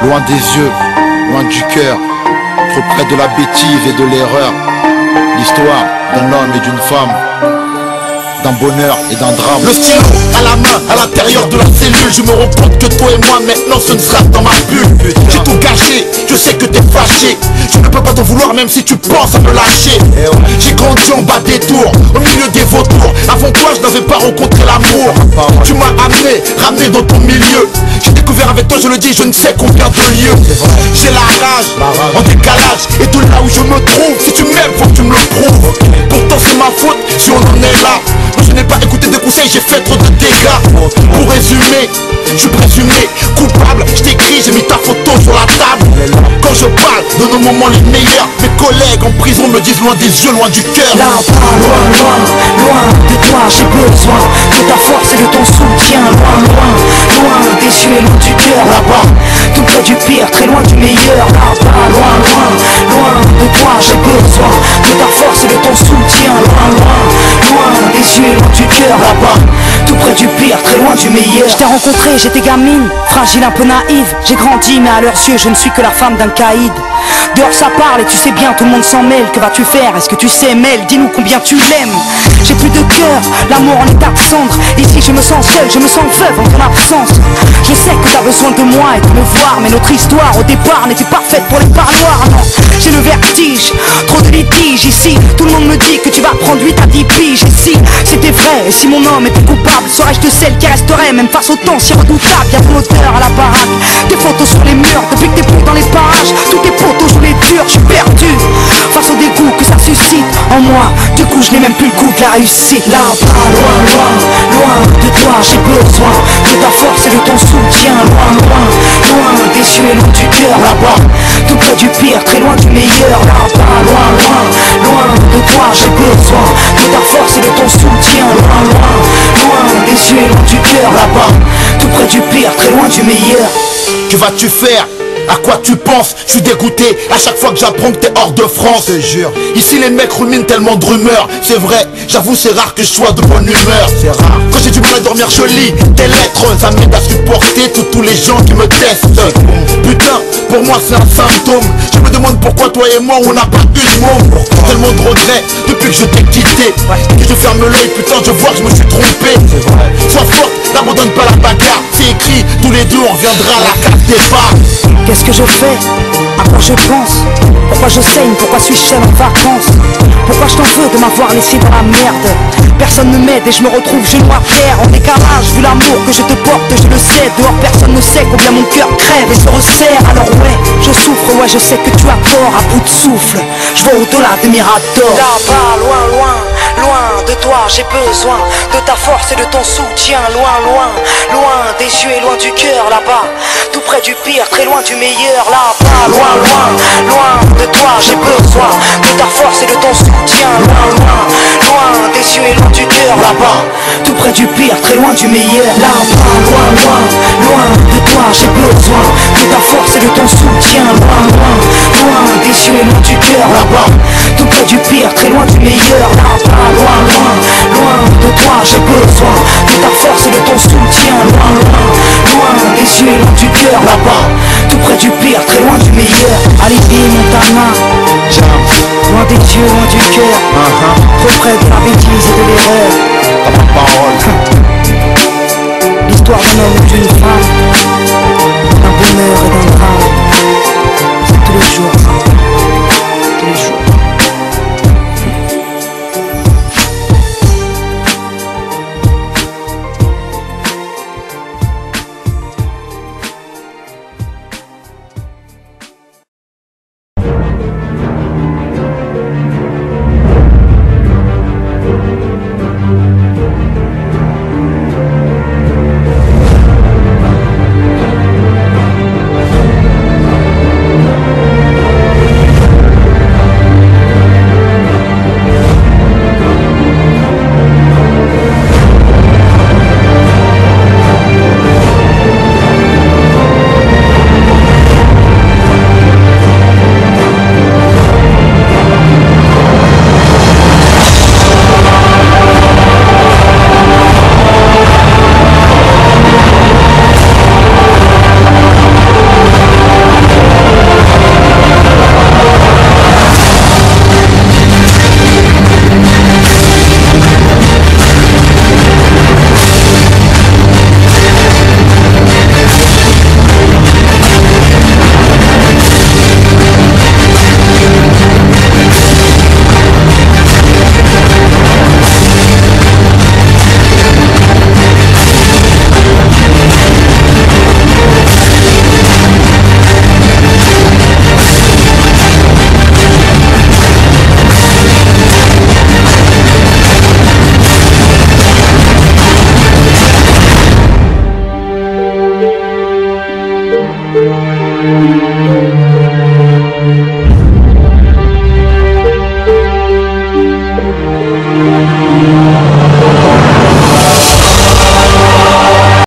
Loin des yeux, loin du cœur, trop près de la bêtise et de l'erreur. L'histoire d'un homme et d'une femme, d'un bonheur et d'un drame. Le stylo à la main, à l'intérieur de la cellule. Je me rends compte que toi et moi maintenant ce ne sera dans ma bulle. J'ai tout gâché, je sais que t'es fâché. Je ne peux pas t'en vouloir même si tu penses à me lâcher. J'ai grandi en bas des tours, au milieu des vautours. Avant toi je n'avais pas rencontré l'amour. Tu m'as ramené dans ton milieu. J'ai découvert avec toi, je le dis, je ne sais combien de lieux. J'ai la rage, en décalage. Et tout là où je me trouve, si tu m'aimes faut que tu me le prouves. Pourtant c'est ma faute si on en est là. Moi je n'ai pas écouté des conseils, j'ai fait trop de dégâts. Pour résumer, je suis présumé coupable. Je t'écris, j'ai mis ta photo sur la table. Quand je parle de nos moments les meilleurs, mes collègues en prison me disent loin des yeux, loin du cœur. Là-bas, loin, loin, loin de toi, j'ai besoin de ta force et de ton soutien. Loin, loin, loin des yeux et loin du cœur. Là-bas, tout près du pire, très loin du meilleur. Là-bas, loin, loin, loin de toi, j'ai besoin de ta force et de ton soutien. Loin, loin, loin des yeux et loin du cœur. Là-bas, tout près du pire, très loin du meilleur. Je t'ai rencontré, j'étais gamine, fragile, un peu naïve. J'ai grandi, mais à leurs yeux, je ne suis que la femme d'un caïd. Dehors ça parle et tu sais bien, tout le monde s'en mêle. Que vas-tu faire? Est-ce que tu sais, Mel? Dis-nous combien tu l'aimes. J'ai plus de cœur, l'amour en état de cendre. Ici je me sens seul, je me sens veuve en ton absence. Je sais que t'as besoin de moi et de me voir, mais notre histoire au départ n'était pas faite pour les parloirs. Non, j'ai le vertige, trop de litiges ici. Tout le monde me dit que tu vas prendre 8 à 10 piges. Et si c'était vrai, et si mon homme était coupable, serais-je de celle qui resterait même face au temps si redoutable? Y'a ton odeur à la baraque, tes photos sur les murs. Depuis que t'es plus dans les parages, tous tes potos jouent les durs. Je suis perdu face au dégoût que ça suscite en moi. Du coup je n'ai même plus le goût de la réussite. Là-bas, loin, loin, loin de toi, j'ai besoin de ta force et de ton soutien. Loin, loin, loin des yeux et loin du cœur. Là-bas, tout près du pire, très loin du meilleur. Là-bas, loin, loin, loin de toi, j'ai besoin de ta force et de ton soutien. Loin, loin, loin des yeux et loin du cœur. Là-bas, tout près du pire, très loin du meilleur. Que vas-tu faire? À quoi tu penses? Je suis dégoûté à chaque fois que j'apprends que t'es hors de France. Je te jure. Ici les mecs ruminent tellement de rumeurs. C'est vrai, j'avoue c'est rare que je sois de bonne humeur. C'est rare. Quand j'ai du mal à dormir je lis tes lettres. Ça m'aide à supporter tous les gens qui me testent. Putain, pour moi c'est un symptôme. Je me demande pourquoi toi et moi on n'a pas eu de mot. Tellement de regrets depuis que je t'ai quitté. Que je ferme l'œil, putain je vois que je me suis trompé. Sois forte, n'abandonne pas la bagarre. C'est écrit, tous les deux on reviendra à la case départ. Qu'est-ce que je fais? À quoi je pense? Pourquoi je saigne? Pourquoi suis-je seul en vacances? Pourquoi je t'en veux de m'avoir laissé dans la merde? Personne ne m'aide et je me retrouve genou à terre. En décalage, vu l'amour que je te porte, je le sais. Dehors personne ne sait combien mon cœur crève et se resserre. Alors ouais, je souffre, ouais je sais que tu as tort. À bout de souffle, je vois au-delà des miradors. Là-bas, loin, loin, loin de toi, j'ai besoin de ta force et de ton soutien. Loin, loin, loin des yeux et loin du cœur. Là-bas, tout près du pire, très loin du meilleur. Là-bas, loin, loin, loin de toi, j'ai besoin de ta force et de ton soutien. Loin, loin, loin des yeux et loin du cœur. Là-bas, tout près du pire, très loin du meilleur. Là-bas, loin, loin, loin de toi, j'ai besoin de ta force et de ton soutien. Loin, loin, loin des yeux et loin du cœur. Là-bas, tout près du pire, très loin du meilleur. Là-bas, loin, loin, loin de toi, j'ai besoin de ta force et de ton soutien. Loin, loin, loin des yeux et loin du cœur. Là-bas, tout près du pire, très loin du meilleur. Alibi Montana, loin des yeux, loin du cœur. Trop près de la bêtise et de l'erreur. T'as pas de parole. L'histoire d'un homme et d'une femme.